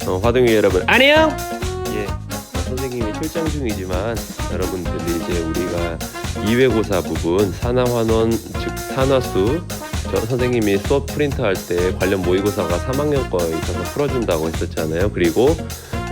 화동이 여러분 안녕. 예, 선생님이 출장 중이지만 여러분들이 이제 우리가 2외고사 부분 산화환원 즉 산화수 선생님이 수업 프린트할 때 관련 모의고사가 3학년 거에 있어서 풀어준다고 했었잖아요. 그리고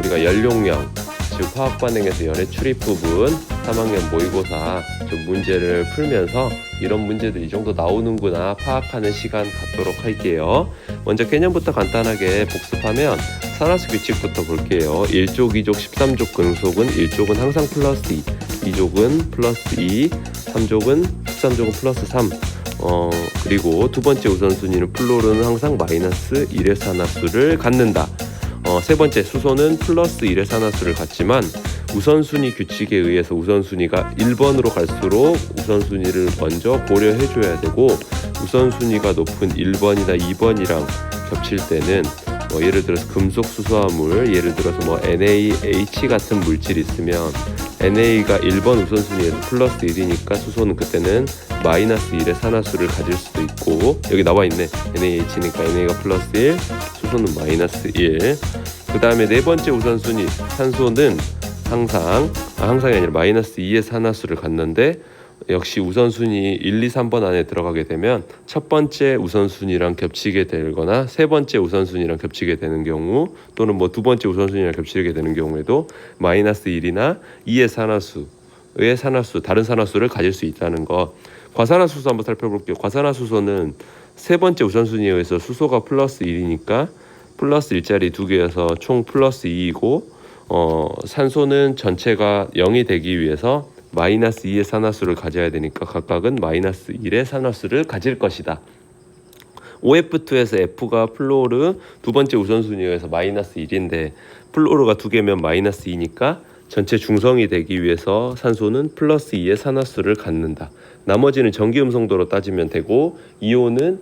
우리가 연용량 즉 화학 반응에서 열의 출입 부분 3학년 모의고사 좀 문제를 풀면서 이런 문제들 이 정도 나오는구나 파악하는 시간 갖도록 할게요. 먼저 개념부터 간단하게 복습하면 산화수 규칙부터 볼게요. 1족, 2족, 13족 근속은 1족은 항상 플러스 2, 2족은 플러스 2, 3족은 13족은 플러스 3. 그리고 두 번째 우선순위는 플로르는 항상 마이너스 1의 산화수를 갖는다. 세 번째 수소는 플러스 1의 산화수를 갖지만 우선순위 규칙에 의해서 우선순위가 1번으로 갈수록 우선순위를 먼저 고려해줘야 되고 우선순위가 높은 1번이나 2번이랑 겹칠 때는 예를 들어서 금속 수소화물, 예를 들어서 NaH 같은 물질이 있으면 NA가 1번 우선순위에서 플러스 1이니까 수소는 그때는 마이너스 1의 산화수를 가질 수도 있고, 여기 나와 있네. NaH니까 NA가 플러스 1, 수소는 마이너스 1. 그 다음에 네 번째 우선순위 산소는 항상이 아니라 마이너스 2의 산화수를 갖는데, 역시 우선순위 1, 2, 3번 안에 들어가게 되면 첫 번째 우선순위랑 겹치게 되거나 세 번째 우선순위랑 겹치게 되는 경우, 또는 두 번째 우선순위랑 겹치게 되는 경우에도 마이너스 1이나 2의 산화수, 다른 산화수를 가질 수 있다는 것. 과산화수소 한번 살펴볼게요. 과산화수소는 세 번째 우선순위에 의해서 수소가 플러스 1이니까 플러스 1짜리 두 개여서 총 플러스 2이고, 산소는 전체가 0이 되기 위해서 마이너스 2의 산화수를 가져야 되니까 각각은 마이너스 1의 산화수를 가질 것이다. OF2에서 F가 플로르 두 번째 우선순위에서 마이너스 1인데 플로르가 두 개면 마이너스 2니까 전체 중성이 되기 위해서 산소는 플러스 2의 산화수를 갖는다. 나머지는 전기음성도로 따지면 되고, 이온의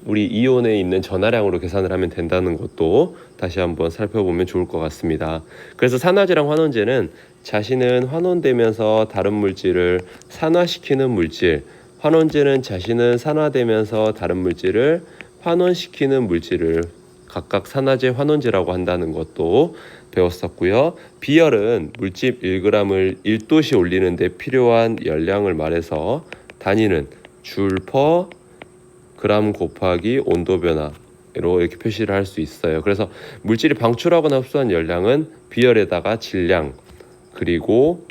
우리 이온에 있는 전하량으로 계산을 하면 된다는 것도 다시 한번 살펴보면 좋을 것 같습니다. 그래서 산화제랑 환원제는 자신은 환원되면서 다른 물질을 산화시키는 물질, 환원제는 자신은 산화되면서 다른 물질을 환원시키는 물질을 각각 산화제, 환원제라고 한다는 것도 배웠었고요. 비열은 물집 1g을 1도씨 올리는데 필요한 열량을 말해서 단위는 줄 퍼 그램 곱하기 온도 변화로 이렇게 표시를 할 수 있어요. 그래서 물질이 방출하거나 흡수한 열량은 비열에다가 질량 그리고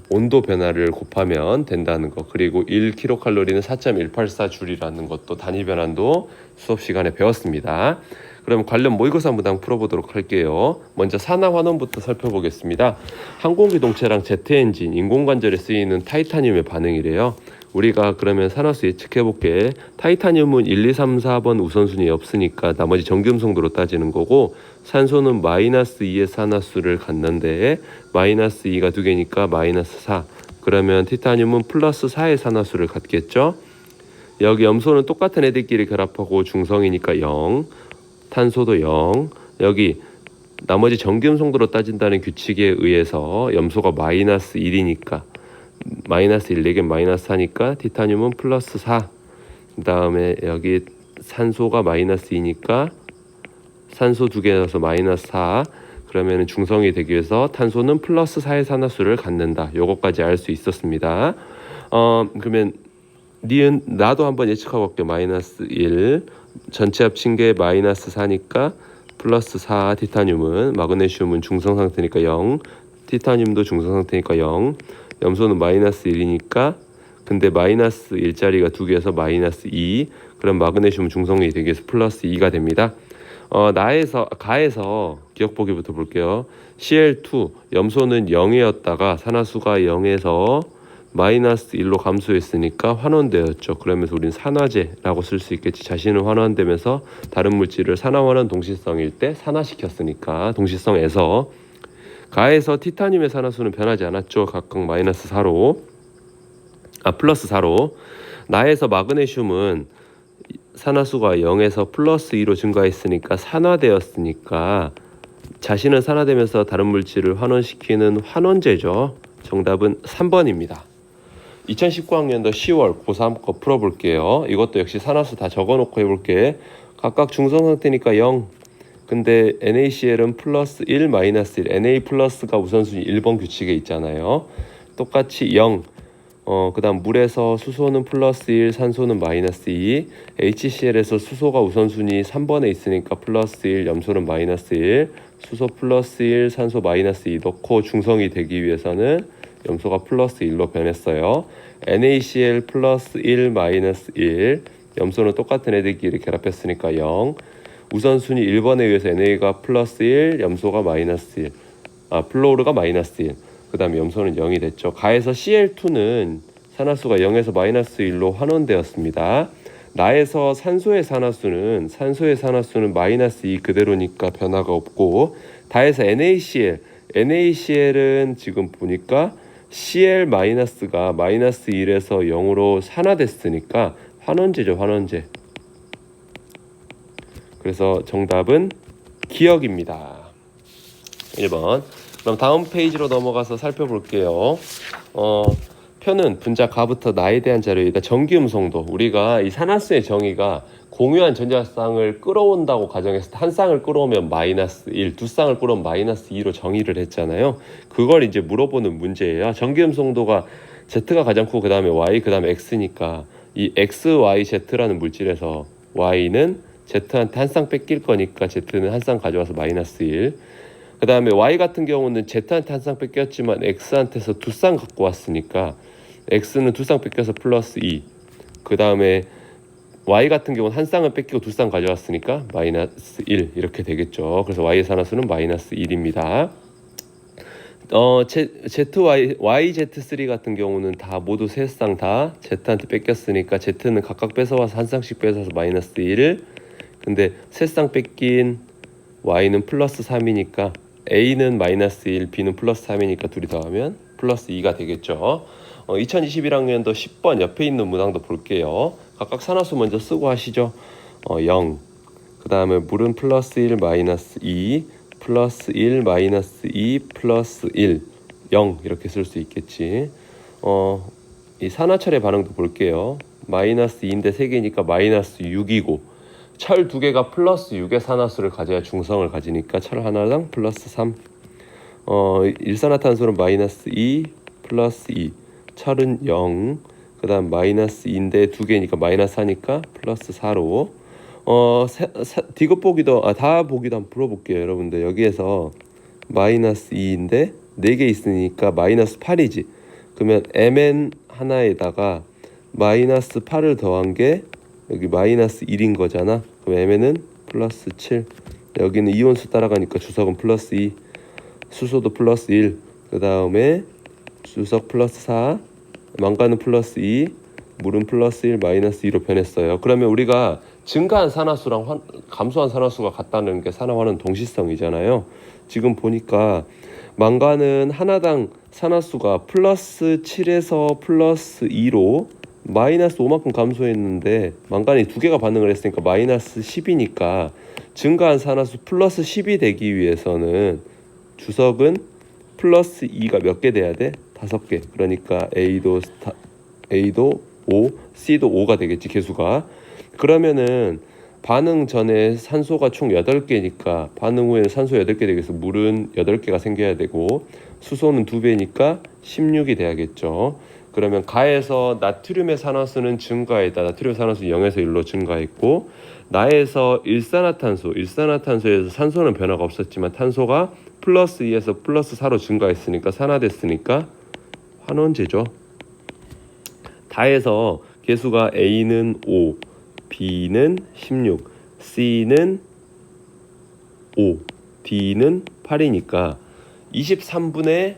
온도 변화를 곱하면 된다는 것. 그리고 1kcal는 4.184줄이라는 것도 단위 변환도 수업 시간에 배웠습니다. 그럼 관련 모의고사 문항 풀어보도록 할게요. 먼저 산화환원부터 살펴보겠습니다. 항공기동체랑 제트엔진, 인공관절에 쓰이는 타이타늄의 반응이래요. 우리가 그러면 산화수 예측해볼게. 타이타늄은 1, 2, 3, 4번 우선순위에 없으니까 나머지 전기음성도로 따지는 거고, 산소는 마이너스 2의 산화수를 갖는데 마이너스 2가 두 개니까 마이너스 4. 그러면 티타늄은 플러스 4의 산화수를 갖겠죠. 여기 염소는 똑같은 애들끼리 결합하고 중성이니까 0, 탄소도 0. 여기 나머지 전기음성도로 따진다는 규칙에 의해서 염소가 마이너스 1이니까 마이너스 1, 4개 마이너스 4니까 티타늄은 플러스 4. 그 다음에 여기 산소가 마이너스 2니까 산소 두 개여서 마이너스 4. 그러면 중성이 되기 위해서 탄소는 플러스 4의 산화수를 갖는다. 요거까지 알 수 있었습니다. 그러면 나도 한번 예측하고 볼게요. 마이너스 1 전체 합친 게 마이너스 4니까 플러스 4. 티타늄은 마그네슘은 중성 상태니까 0, 티타늄도 중성 상태니까 0. 염소는 마이너스 1이니까 근데 마이너스 1짜리가 두 개여서 마이너스 2. 그럼 마그네슘 중성이 되기 위해서 플러스 2가 됩니다. 가에서 기억보기부터 볼게요. Cl2 염소는 0이었다가 산화수가 0에서 마이너스 1로 감소했으니까 환원되었죠. 그러면서 우린 산화제라고 쓸 수 있겠지. 자신은 환원되면서 다른 물질을 산화환원 동시성일 때 산화시켰으니까 동시성에서. 가에서 티타늄의 산화수는 변하지 않았죠. 각각 마이너스 4로 플러스 4로. 나에서 마그네슘은 산화수가 0에서 플러스 2로 증가했으니까 산화되었으니까 자신은 산화되면서 다른 물질을 환원시키는 환원제죠. 정답은 3번입니다. 2019학년도 10월 고3 거 풀어볼게요. 이것도 역시 산화수 다 적어놓고 해볼게. 각각 중성 상태니까 0, 근데 NaCl은 플러스 1, 마이너스 1, Na 플러스가 우선순위 1번 규칙에 있잖아요. 똑같이 0. 그 다음 물에서 수소는 플러스 1, 산소는 마이너스 2. HCl에서 수소가 우선순위 3번에 있으니까 플러스 1, 염소는 마이너스 1. 수소 플러스 1, 산소 마이너스 2 넣고 중성이 되기 위해서는 염소가 플러스 1로 변했어요. NaCl 플러스 1, 마이너스 1. 염소는 똑같은 애들끼리 결합했으니까 0. 우선순위 1번에 의해서 NA가 플러스 1, 염소가 마이너스 1. 플로르가 마이너스 1. 그 다음에 염소는 0이 됐죠. 가에서 Cl2는 산화수가 0에서 마이너스 1로 환원되었습니다. 나에서 산소의 산화수는 마이너스 2 그대로니까 변화가 없고, 다에서 NaCl은 지금 보니까 Cl 마이너스가 마이너스 1에서 0으로 산화됐으니까 환원제죠, 환원제. 그래서 정답은 기억입니다. 1번. 그럼 다음 페이지로 넘어가서 살펴볼게요. 표는 분자 가부터 나에 대한 자료이다. 전기음성도. 우리가 이 산화수의 정의가 공유한 전자쌍을 끌어온다고 가정했을 때 한 쌍을 끌어오면 마이너스 1, 두 쌍을 끌어오면 마이너스 2로 정의를 했잖아요. 그걸 이제 물어보는 문제예요. 전기음성도가 Z가 가장 크고 그 다음에 Y, 그 다음에 X니까 이 X, Y, Z라는 물질에서 Y는 Z한테 한 쌍 뺏길 거니까 Z는 한 쌍 가져와서 마이너스 1. 그 다음에 Y 같은 경우는 Z한테 한 쌍 뺏겼지만 X한테서 두 쌍 갖고 왔으니까 X는 두 쌍 뺏겨서 플러스 2. 그 다음에 Y 같은 경우는 한 쌍을 뺏기고 두 쌍 가져왔으니까 마이너스 1 이렇게 되겠죠. 그래서 Y의 산화수는 마이너스 1입니다. YZ3 같은 경우는 다 모두 세 쌍 다 Z한테 뺏겼으니까 Z는 각각 뺏어와서 한 쌍씩 뺏어서 마이너스 1. 근데 세 쌍 뺏긴 Y는 플러스 3이니까 A는 마이너스 1, B는 플러스 3이니까 둘이 더하면 플러스 2가 되겠죠. 2021학년도 10번 옆에 있는 문항도 볼게요. 각각 산화수 먼저 쓰고 하시죠. 0. 그 다음에 물은 플러스 1, 마이너스 2, 플러스 1, 마이너스 2, 플러스 1, 0 이렇게 쓸 수 있겠지. 이 산화철의 반응도 볼게요. 마이너스 2인데 3개니까 마이너스 6이고, 철 2개가 플러스 6의 산화수를 가져야 중성을 가지니까 철 하나당 플러스 3. 일산화탄소는 마이너스 2, 플러스 2. 철은 0. 그 다음 마이너스 2인데 2개니까 마이너스 4니까 플러스 4로. 디귿 보기도, 다 보기도 한번 풀어볼게요. 여러분들 여기에서 마이너스 2인데 4개 있으니까 마이너스 8이지. 그러면 mn 하나에다가 마이너스 8을 더한 게 여기 마이너스 1인 거잖아. 그럼 mn은 플러스 7. 여기는 이온수 따라가니까 주석은 플러스 2. 수소도 플러스 1. 그 다음에 주석 플러스 4. 망간은 플러스 2. 물은 플러스 1, 마이너스 2로 변했어요. 그러면 우리가 증가한 산화수랑 감소한 산화수가 같다는 게 산화환원 동시성이잖아요. 지금 보니까 망간은 하나당 산화수가 플러스 7에서 플러스 2로 마이너스 5만큼 감소했는데 망간이 2개가 반응을 했으니까 마이너스 10이니까 증가한 산화수 플러스 10이 되기 위해서는 주석은 플러스 2가 몇 개 돼야 돼? 5개. 그러니까 A도 5, C도 5가 되겠지, 개수가. 그러면은 반응 전에 산소가 총 8개니까 반응 후에는 산소 8개 되겠어. 물은 8개가 생겨야 되고 수소는 2배니까 16이 돼야겠죠. 그러면 가에서 나트륨의 산화수는 증가했다. 나트륨 산화수 0에서 1로 증가했고, 나에서 일산화탄소에서 산소는 변화가 없었지만 탄소가 플러스 2에서 플러스 4로 증가했으니까 산화됐으니까 환원제죠. 다에서 개수가 A는 5, B는 16, C는 5, D는 8이니까 21분의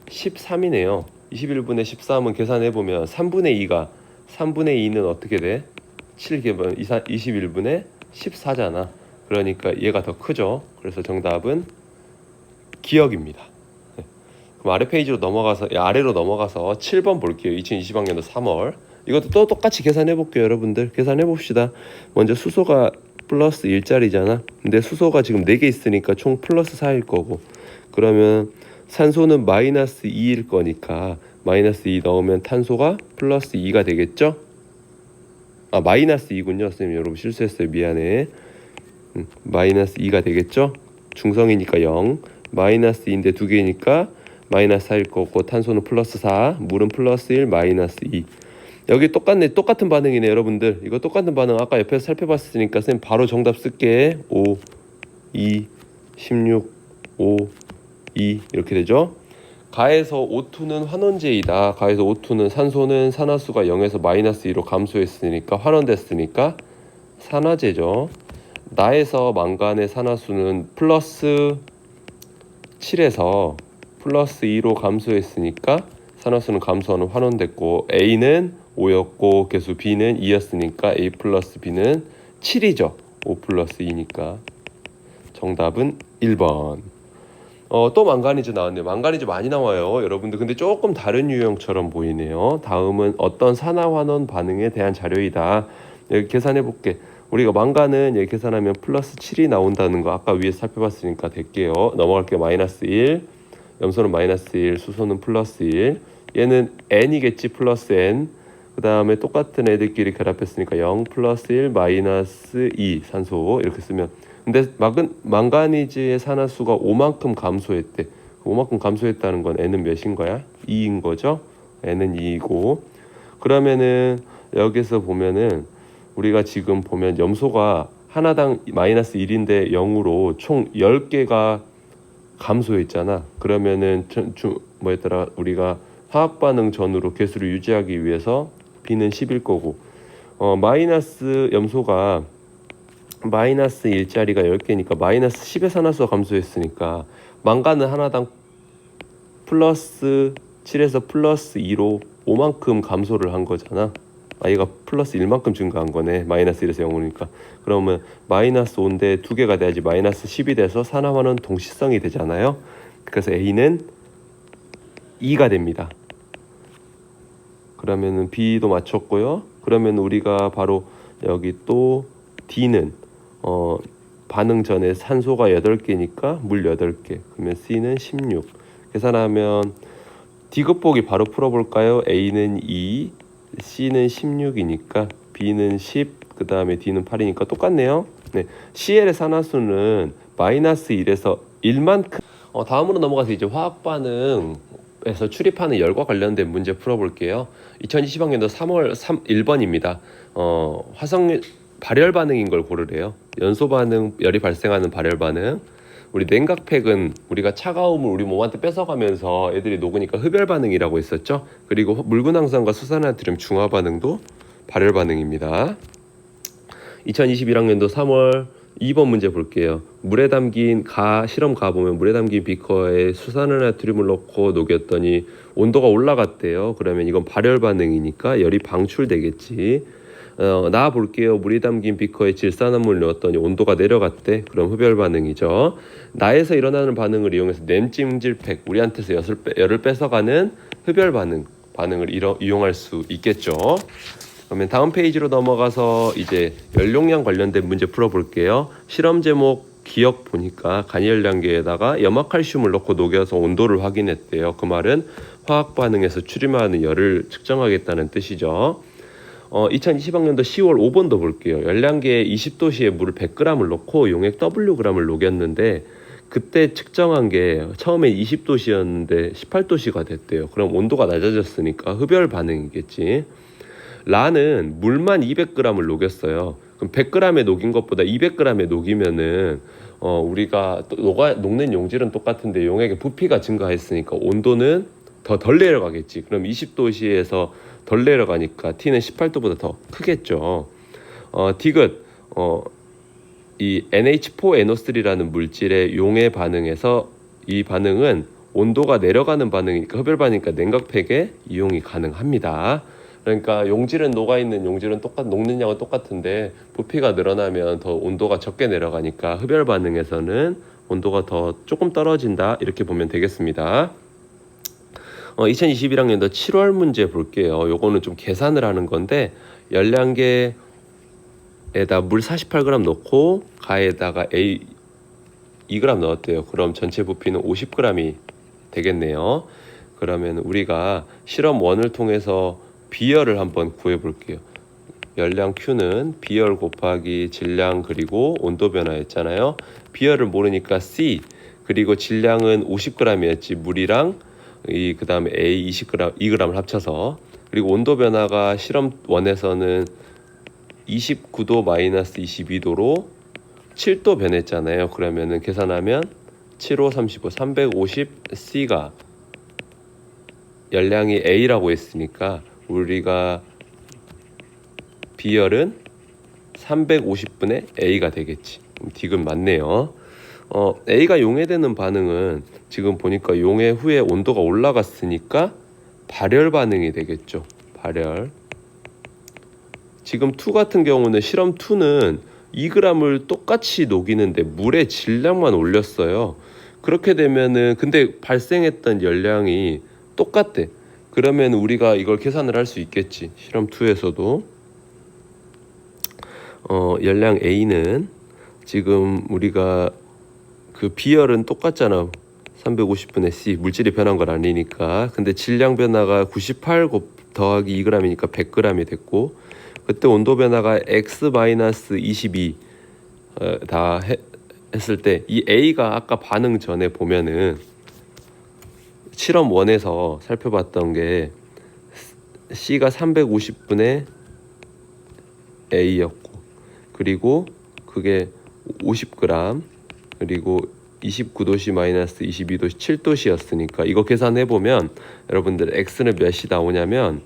13이네요. 21분의 13은 계산해보면 3분의 2는 어떻게 돼? 7개면 21분의 14잖아. 그러니까 얘가 더 크죠. 그래서 정답은 기억입니다. 그럼 아래로 넘어가서 7번 볼게요. 2020학년도 3월. 이것도 또 똑같이 계산해 볼게요. 여러분들 계산해 봅시다. 먼저 수소가 플러스 1짜리잖아. 근데 수소가 지금 4개 있으니까 총 플러스 4일 거고, 그러면 산소는 마이너스 2일 거니까 마이너스 2 넣으면 탄소가 플러스 2가 되겠죠? 마이너스 2군요. 선생님 여러분 실수했어요. 미안해. 마이너스 2가 되겠죠. 중성이니까 0, 마이너스 2인데 두 개니까 마이너스 4일 거고, 탄소는 플러스 4, 물은 플러스 1, 마이너스 2. 여기 똑같은 반응이네 여러분들. 이거 똑같은 반응 아까 옆에서 살펴봤으니까 선생님 바로 정답 쓸게. 5, 2, 16, 5, 2 이렇게 되죠. 가에서 O2는 환원제이다. 가에서 O2는 산소는 산화수가 0에서 마이너스 2로 감소했으니까 환원됐으니까 산화제죠. 나에서 망간의 산화수는 플러스 7에서 플러스 2로 감소했으니까 산화수는 감소하는 환원됐고, A는 5였고 개수 B는 2였으니까 A 플러스 B는 7이죠. 5 플러스 2니까 정답은 1번. 또 망가니즈 나왔네요. 망가니즈 많이 나와요 여러분들. 근데 조금 다른 유형처럼 보이네요. 다음은 어떤 산화환원 반응에 대한 자료이다. 여기 계산해 볼게. 우리가 망간은 여기 계산하면 플러스 7이 나온다는 거 아까 위에 살펴봤으니까 될게요. 넘어갈게요. 마이너스 1, 염소는 마이너스 1, 수소는 플러스 1. 얘는 N이겠지. 플러스 N. 그 다음에 똑같은 애들끼리 결합했으니까 0 플러스 1 마이너스 2 산소 이렇게 쓰면, 근데 망가니즈의 산화수가 5만큼 감소했대. 5만큼 감소했다는 건 N은 몇인 거야? 2인 거죠. N은 2이고, 그러면은 여기서 보면은 우리가 지금 보면 염소가 하나당 마이너스 1인데 0으로 총 10개가 감소했잖아. 그러면은 뭐였더라? 우리가 화학 반응 전후로 개수를 유지하기 위해서 B는 10일 거고, 마이너스 염소가 마이너스 1짜리가 10개니까 마이너스 10의 산화수가 감소했으니까 망간은 하나당 플러스 7에서 플러스 2로 5만큼 감소를 한 거잖아. 얘가 플러스 1만큼 증가한 거네. 마이너스 1에서 0이니까. 그러면 마이너스 5인데 두 개가 돼야지 마이너스 10이 돼서 산화환원 동시성이 되잖아요. 그래서 A는 2가 됩니다. 그러면은 B도 맞췄고요. 그러면 우리가 바로 여기 또 D는 반응 전에 산소가 8개니까 물 8개. 그러면 C는 16. 계산하면 D급보기 바로 풀어볼까요? A는 2, C는 16이니까 B는 10, 그 다음에 D는 8이니까 똑같네요. 네, CL의 산화수는 마이너스 1에서 1만큼. 다음으로 넘어가서 이제 화학 반응에서 출입하는 열과 관련된 문제 풀어볼게요. 2020학년도 3월 1번입니다. 화성 발열 반응인 걸 고르래요. 연소 반응, 열이 발생하는 발열 반응. 우리 냉각팩은 우리가 차가움을 우리 몸한테 뺏어가면서 애들이 녹으니까 흡열 반응이라고 했었죠. 그리고 묽은황산과 수산나트륨 중화 반응도 발열 반응입니다. 2021학년도 3월 2번 문제 볼게요. 물에 담긴 실험 가 보면 물에 담긴 비커에 수산화나트륨을 넣고 녹였더니 온도가 올라갔대요. 그러면 이건 발열 반응이니까 열이 방출되겠지. 나 볼게요. 물이 담긴 비커에 질산화물을 넣었더니 온도가 내려갔대. 그럼 흡열 반응이죠. 나에서 일어나는 반응을 이용해서 냄찜질팩, 우리한테서 열을 뺏어가는 흡열 반응을 이용할 수 있겠죠. 그러면 다음 페이지로 넘어가서 이제 연료량 관련된 문제 풀어볼게요. 실험 제목 기억 보니까 간이열량계에다가 염화칼슘을 넣고 녹여서 온도를 확인했대요. 그 말은 화학 반응에서 출입하는 열을 측정하겠다는 뜻이죠. 2020학년도 10월 5번도 볼게요. 열량계에 20도씨에 물을 100g을 넣고 용액 Wg을 녹였는데 그때 측정한 게 처음에 20도씨였는데 18도씨가 됐대요. 그럼 온도가 낮아졌으니까 흡열 반응이겠지. 라는 물만 200g을 녹였어요. 그럼 100g에 녹인 것보다 200g에 녹이면은 우리가 녹는 용질은 똑같은데 용액의 부피가 증가했으니까 온도는 덜 내려가겠지. 그럼 20도씨에서 덜 내려가니까 T는 18도보다 더 크겠죠. 디귿 이 NH4NO3라는 물질의 용해 반응에서 이 반응은 온도가 내려가는 반응이니까 흡열 반응이니까 냉각팩에 이용이 가능합니다. 그러니까 용질은 녹아있는 용질은 녹는 양은 똑같은데 부피가 늘어나면 더 온도가 적게 내려가니까 흡열 반응에서는 온도가 더 조금 떨어진다 이렇게 보면 되겠습니다. 2021학년도 7월 문제 볼게요. 요거는 좀 계산을 하는 건데 열량계에다 물 48g 넣고 가에다가 A 2g 넣었대요. 그럼 전체 부피는 50g이 되겠네요. 그러면 우리가 실험 1을 통해서 비열을 한번 구해 볼게요. 열량 Q는 비열 곱하기 질량 그리고 온도 변화였잖아요. 비열을 모르니까 C 그리고 질량은 50g이었지. 물이랑 그 다음에 A 20g, 2g을 합쳐서. 그리고 온도 변화가 실험 1에서는 29도 마이너스 22도로 7도 변했잖아요. 그러면은 계산하면 7, 5, 35, 350C가 열량이 A라고 했으니까 우리가 비열은 350분의 A가 되겠지. 디귿 맞네요. A가 용해되는 반응은 지금 보니까 용해 후에 온도가 올라갔으니까 발열 반응이 되겠죠. 발열. 지금 2 같은 경우는 실험 2는 2g을 똑같이 녹이는데 물의 질량만 올렸어요. 그렇게 되면은 근데 발생했던 열량이 똑같대. 그러면 우리가 이걸 계산을 할 수 있겠지. 실험 2에서도 열량 A는 지금 우리가 그 비열은 똑같잖아. 350분의 C 물질이 변한 건 아니니까. 근데 질량 변화가 98 더하기 2g이니까 100g이 됐고, 그때 온도 변화가 x-22 다 했을 때 이 A가 아까 반응 전에 보면은 실험 1에서 살펴봤던 게 C가 350분의 A였고, 그리고 그게 50g, 그리고 29도씨 마이너스 22도씨 7도씨였으니까 이거 계산해보면 여러분들 X는 몇이 나오냐면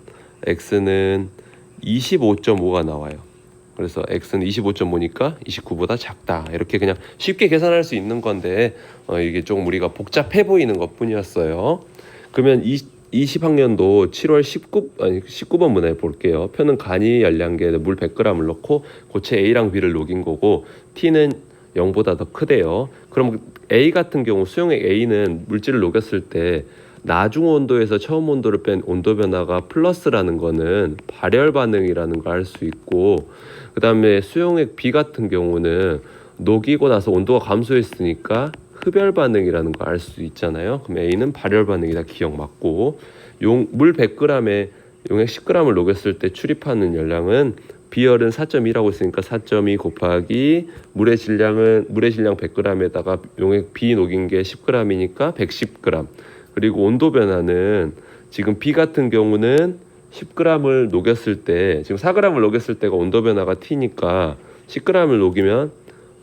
X는 25.5가 나와요. 그래서 X는 25.5니까 29보다 작다. 이렇게 그냥 쉽게 계산할 수 있는 건데 이게 조금 우리가 복잡해 보이는 것 뿐이었어요. 그러면 20학년도 7월 19번 문제 볼게요. 표는 간이 열량계에 물 100g을 넣고 고체 A랑 B를 녹인 거고 T는 0보다 더 크대요. 그럼 A 같은 경우 수용액 A는 물질을 녹였을 때 나중 온도에서 처음 온도를 뺀 온도 변화가 플러스라는 거는 발열 반응이라는 걸 알 수 있고, 그 다음에 수용액 B 같은 경우는 녹이고 나서 온도가 감소했으니까 흡열 반응이라는 걸 알 수 있잖아요. 그럼 A는 발열 반응이다. 기억 맞고, 물 100g에 용액 10g을 녹였을 때 출입하는 열량은 비열은 4.2라고 했으니까 4.2 곱하기 물의 질량 100g에다가 용액 B 녹인 게 10g이니까 110g. 그리고 온도 변화는 지금 B 같은 경우는 10g을 녹였을 때, 지금 4g을 녹였을 때가 온도 변화가 T니까 10g을 녹이면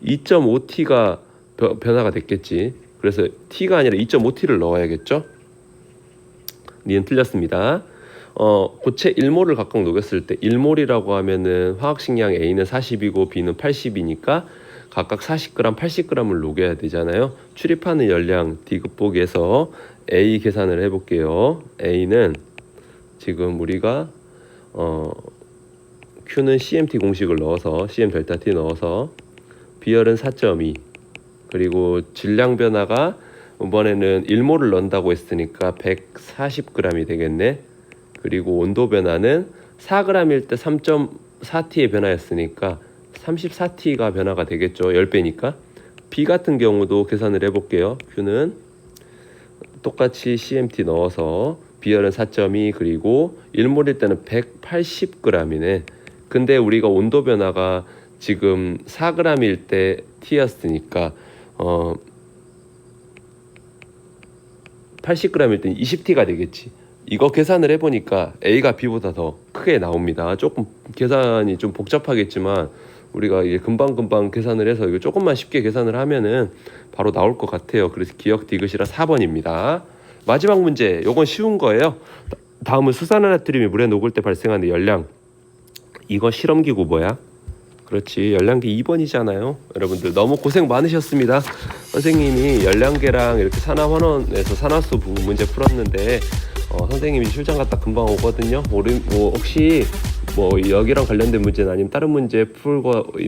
2.5T가 변화가 됐겠지. 그래서 T가 아니라 2.5T를 넣어야겠죠. 니은 틀렸습니다. 고체 1몰을 각각 녹였을 때 1몰이라고 하면은 화학식량 A는 40이고 B는 80이니까 각각 40g, 80g을 녹여야 되잖아요. 출입하는 열량 디귿보기에서 A 계산을 해볼게요. A는 지금 우리가 Q는 CMT 공식을 넣어서 CM 델타 T 넣어서 비열은 4.2 그리고 질량 변화가 이번에는 1몰을 넣는다고 했으니까 140g이 되겠네. 그리고 온도 변화는 4g일 때 3.4T의 변화였으니까 34T가 변화가 되겠죠. 10배니까. B 같은 경우도 계산을 해볼게요. Q는 똑같이 CMT 넣어서 비열은 4.2 그리고 1몰일 때는 180g이네. 근데 우리가 온도 변화가 지금 4g일 때 T였으니까 80g일 때는 20T가 되겠지. 이거 계산을 해보니까 A가 B보다 더 크게 나옵니다. 조금 계산이 좀 복잡하겠지만 우리가 이게 금방 계산을 해서 이거 조금만 쉽게 계산을 하면은 바로 나올 것 같아요. 그래서 기억 디귿이라 4번입니다. 마지막 문제, 요건 쉬운 거예요. 다음은 수산화나트륨이 물에 녹을 때 발생하는 열량. 이거 실험기구 뭐야? 그렇지, 열량계 2번이잖아요. 여러분들 너무 고생 많으셨습니다. 선생님이 열량계랑 이렇게 산화환원에서 산화수 부분 문제 풀었는데 선생님이 출장 갔다 금방 오거든요. 혹시 여기랑 관련된 문제는 아니면 다른 문제 풀고